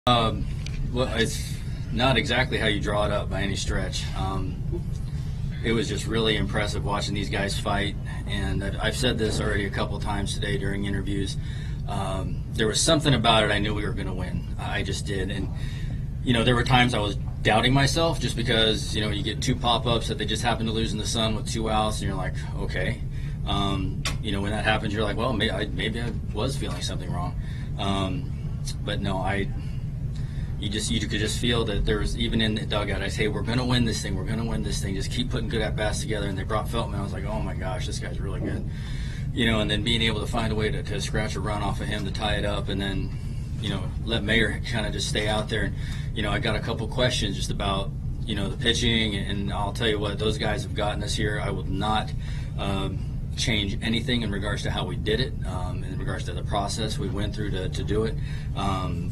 Well, it's not exactly how you draw it up by any stretch. It was just really impressive watching these guys fight, and I've said this already a couple of times today during interviews. There was something about it I knew we were going to win. I just did, and there were times I was doubting myself just because you get two pop-ups that they just happen to lose in the sun with 2 outs, and you're like, okay. When that happens, you're like, well, maybe I was feeling something wrong, but no, you could just feel that there was, even in the dugout, I say, we're going to win this thing. We're going to win this thing. Just keep putting good at-bats together. And they brought Phillips, and I was like, oh, my gosh, this guy's really good. And then being able to find a way to scratch a run off of him to tie it up, and then, let Mayer kind of just stay out there. And, I got a couple questions just about, the pitching. And I'll tell you what, those guys have gotten us here. I will not change anything in regards to how we did it, in regards to the process we went through to do it.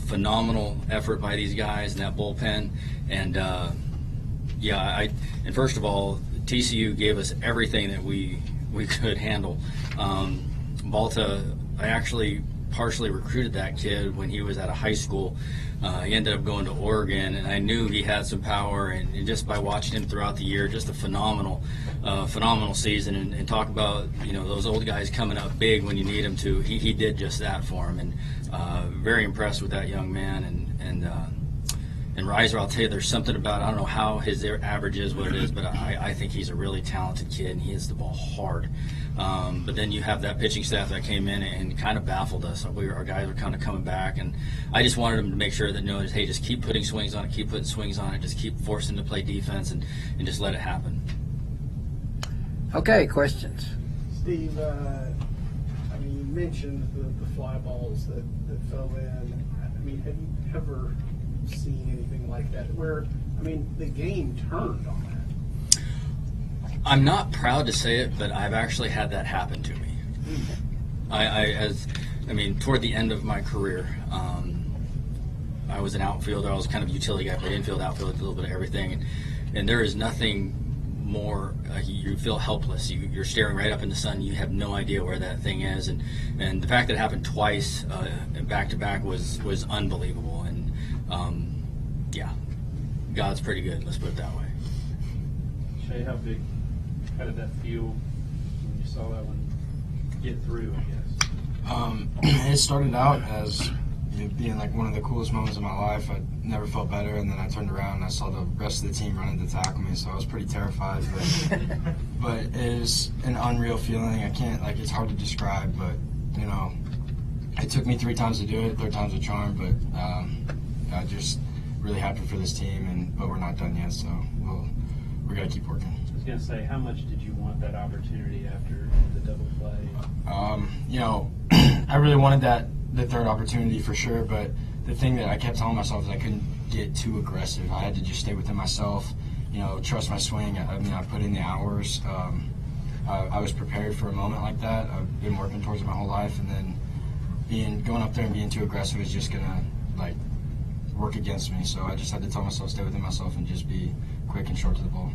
Phenomenal effort by these guys in that bullpen, and and first of all, TCU gave us everything that we could handle. Balta, I actually partially recruited that kid when he was at a high school. He ended up going to Oregon, and I knew he had some power, and just by watching him throughout the year, just a phenomenal season. And talk about those old guys coming up big when you need them to. He did just that for him, and very impressed with that young man. And Reiser, I'll tell you, there's something about, I don't know how his average is what it is, but I think he's a really talented kid, and he hits the ball hard. But then you have that pitching staff that came in and kind of baffled us. Our guys were kind of coming back, and I just wanted them to make sure that hey, just keep putting swings on it, keep putting swings on it, just keep forcing them to play defense, and just let it happen. Okay, questions. Steve, you mentioned the fly balls that fell in. Have you ever seen anything like that where, the game turned on that? I'm not proud to say it, but I've actually had that happen to me. Toward the end of my career, I was an outfielder. I was kind of a utility guy, played infield, outfield, a little bit of everything, and there is nothing more. You feel helpless. You're staring right up in the sun. You have no idea where that thing is, and the fact that it happened twice back to back was unbelievable. And God's pretty good. Let's put it that way. Shay, how did that feel when you saw that one get through, I guess? It started out as being like one of the coolest moments of my life. I never felt better, and then I turned around and I saw the rest of the team running to tackle me, so I was pretty terrified. But it was an unreal feeling. It's hard to describe, but it took me 3 times to do it. 3rd time's a charm, but I just really happy for this team, but we're not done yet, so we're gonna keep working. I was gonna say, how much did you want that opportunity after the double play? I really wanted the 3rd opportunity for sure, but the thing that I kept telling myself is I couldn't get too aggressive. I had to just stay within myself, trust my swing. I put in the hours. I was prepared for a moment like that. I've been working towards it my whole life, and then going up there and being too aggressive is just gonna work against me. So I just had to tell myself, stay within myself, and just be quick and short to the ball.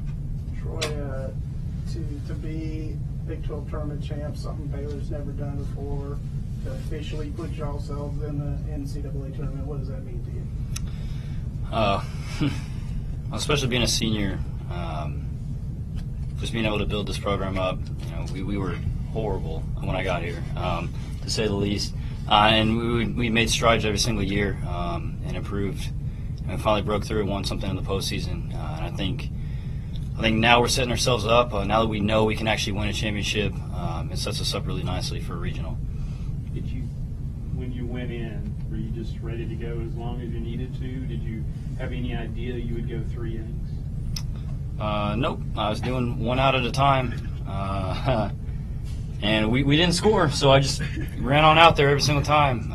Troy, to be Big 12 tournament champs, something Baylor's never done before, to officially put yourselves in the NCAA tournament, what does that mean to you? Especially being a senior, just being able to build this program up. We were horrible when I got here, to say the least. And we made strides every single year and improved, and finally broke through and won something in the postseason. And I think now we're setting ourselves up. Now that we know we can actually win a championship, it sets us up really nicely for regional. When you went in, were you just ready to go as long as you needed to? Did you have any idea you would go 3 innings? Nope. I was doing 1 out at a time. And we didn't score, so I just ran on out there every single time.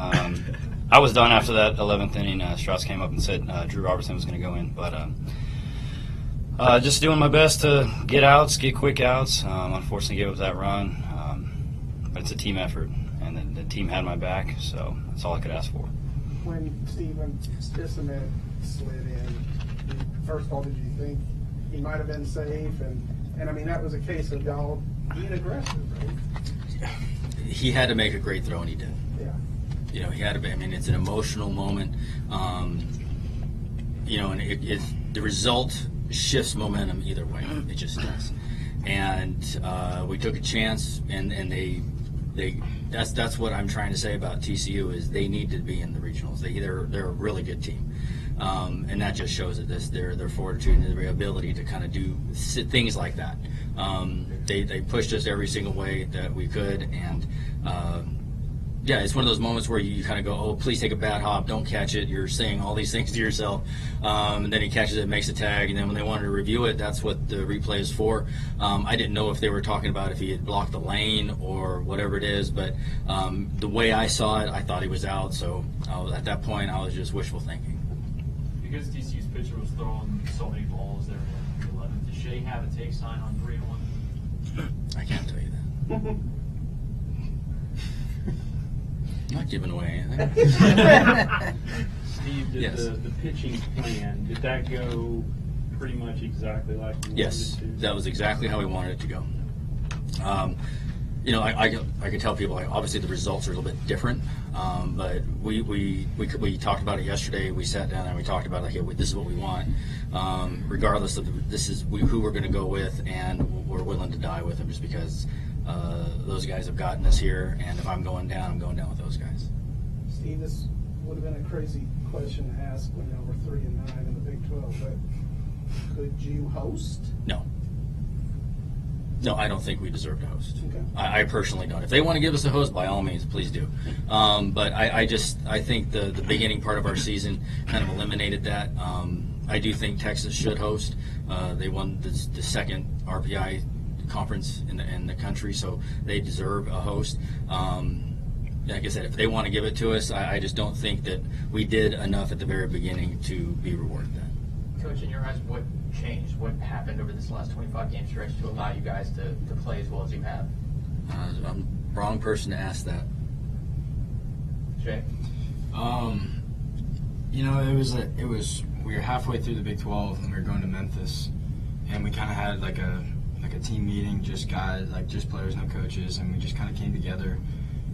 I was done after that 11th inning. Strauss came up and said Drew Robertson was going to go in. But just doing my best to get outs, get quick outs. Unfortunately, gave up that run. But it's a team effort, and the team had my back, so that's all I could ask for. When Steven Bissonnette slid in, first of all, did you think he might have been safe? And that was a case of y'all being aggressive, right? He had to make a great throw, and he did. Yeah. you know, he had I mean, it's an emotional moment. You know, and the result shifts momentum either way. It just does. And we took a chance, and that's what I'm trying to say about TCU is they need to be in the regionals. They're a really good team, and that just shows that their fortitude and their ability to kind of do things like that. They pushed us every single way that we could, and yeah, it's one of those moments where you kind of go, oh, please take a bad hop, don't catch it. You're saying all these things to yourself, and then he catches it, makes a tag, and then when they wanted to review it, that's what the replay is for. I didn't know if they were talking about if he had blocked the lane or whatever it is, but the way I saw it, I thought he was out. So at that point, I was just wishful thinking. Because TCU's pitcher was throwing so many balls there in the 11th, did Shea have a take sign on 3-1? I can't tell you that. I'm not giving away anything. Steve, did Yes. the pitching plan, did that go pretty much exactly like you Yes, wanted it to? that was exactly how we wanted it to go. You know, I could tell people, like, obviously the results are a little bit different, but we talked about it yesterday. We sat down and we talked about, like, hey, this is what we want, regardless of who we're going to go with, and we're willing to die with them just because those guys have gotten us here, and if I'm going down with those guys. Steve, this would have been a crazy question to ask when y'all were 3-9 in the Big 12, but could you host? No, I don't think we deserve to host. Okay. I personally don't. If they want to give us a host, by all means, please do. But I think the beginning part of our season kind of eliminated that. I do think Texas should host. They won the second RPI conference in the country, so they deserve a host. Like I said, if they want to give it to us, I just don't think that we did enough at the very beginning to be rewarded that. Coach, in your eyes, what changed? What happened over this last 25-game stretch to allow you guys to play as well as you have? I'm the wrong person to ask that. Jay? You know, it was we were halfway through the Big 12 and we were going to Memphis, and we kind of had like a team meeting, just guys, like just players, no coaches, and we just kind of came together,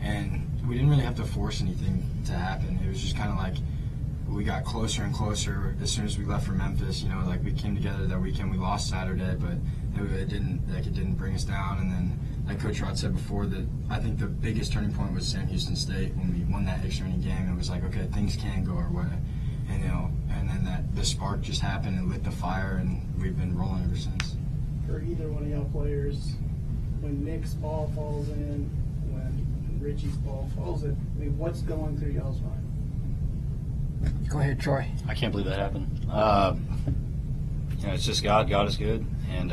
and we didn't really have to force anything to happen. It was just kind of like we got closer and closer as soon as we left for Memphis. You know, like we came together that weekend. We lost Saturday, but it didn't bring us down. And then, like Coach Rod said before, that I think the biggest turning point was Sam Houston State when we won that extra inning game. It was like, okay, things can go our way, and and then the spark just happened and lit the fire, and we've been rolling ever since. For either one of y'all players, when Nick's ball falls in, when Richie's ball falls in, I mean, what's going through y'all's mind? Go ahead, Troy. I can't believe that happened. You know, it's just God. God is good, and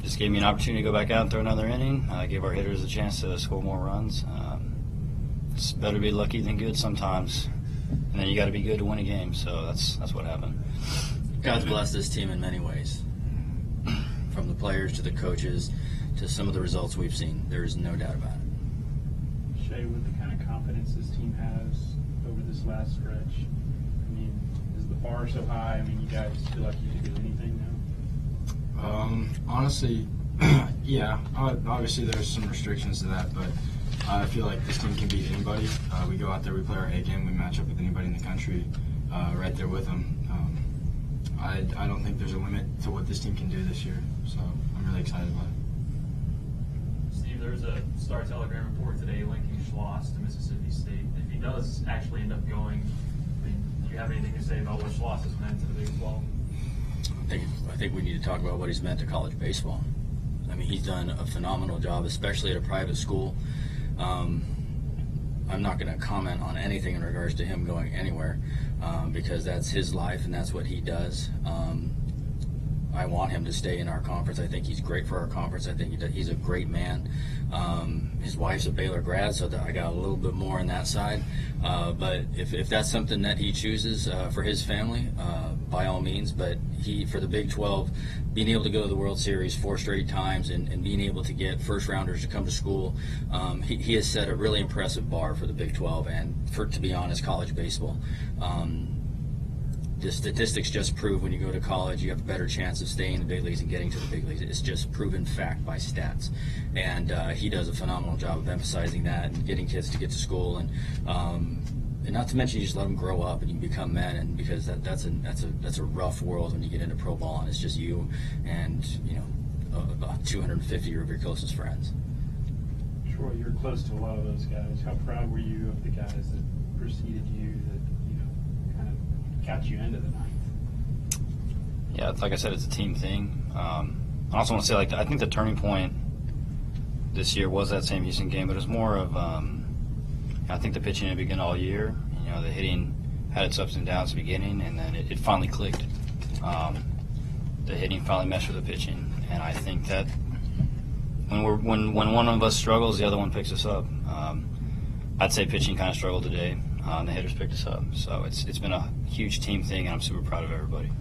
just gave me an opportunity to go back out and throw another inning. Gave our hitters a chance to score more runs. It's better to be lucky than good sometimes, and then you got to be good to win a game. So that's what happened. God's blessed this team in many ways, from the players to the coaches to some of the results we've seen. There is no doubt about it. Shea, with the kind of confidence this team has over this last stretch, I mean, is the bar so high? I mean, you guys feel like you can do anything now? Honestly, yeah. Obviously, there's some restrictions to that, but I feel like this team can beat anybody. We go out there, we play our A game, we match up with anybody in the country, right there with them. I don't think there's a limit to what this team can do this year, so I'm really excited about it. Steve, there's a Star Telegram report today linking Schloss to Mississippi State. If he does actually end up going, I mean, do you have anything to say about what Schloss has meant to the Big 12? I think we need to talk about what he's meant to college baseball. I mean, he's done a phenomenal job, especially at a private school. I'm not going to comment on anything in regards to him going anywhere because that's his life and that's what he does. I want him to stay in our conference. I think he's great for our conference. I think he's a great man. His wife's a Baylor grad, so I got a little bit more on that side. But if that's something that he chooses for his family, by all means. But for the Big 12, being able to go to the World Series 4 straight times and being able to get first-rounders to come to school, he has set a really impressive bar for the Big 12 and, to be honest, college baseball. the statistics just prove when you go to college you have a better chance of staying in the big leagues and getting to the big leagues. It's just proven fact by stats, and he does a phenomenal job of emphasizing that and getting kids to get to school, and not to mention you just let them grow up and you become men, and because that's a rough world when you get into pro ball and it's just you and about 250 of your closest friends. Troy, you're close to a lot of those guys. How proud were you of the guys that preceded you that kind of got you into the ninth? Yeah, like I said, it's a team thing. I also want to say, I think the turning point this year was that same Houston game, but it was more of I think the pitching had begun all year. The hitting had its ups and downs at the beginning, and then it finally clicked. The hitting finally meshed with the pitching, and I think that when one of us struggles, the other one picks us up. I'd say pitching kind of struggled today, and the hitters picked us up. So it's been a huge team thing, and I'm super proud of everybody.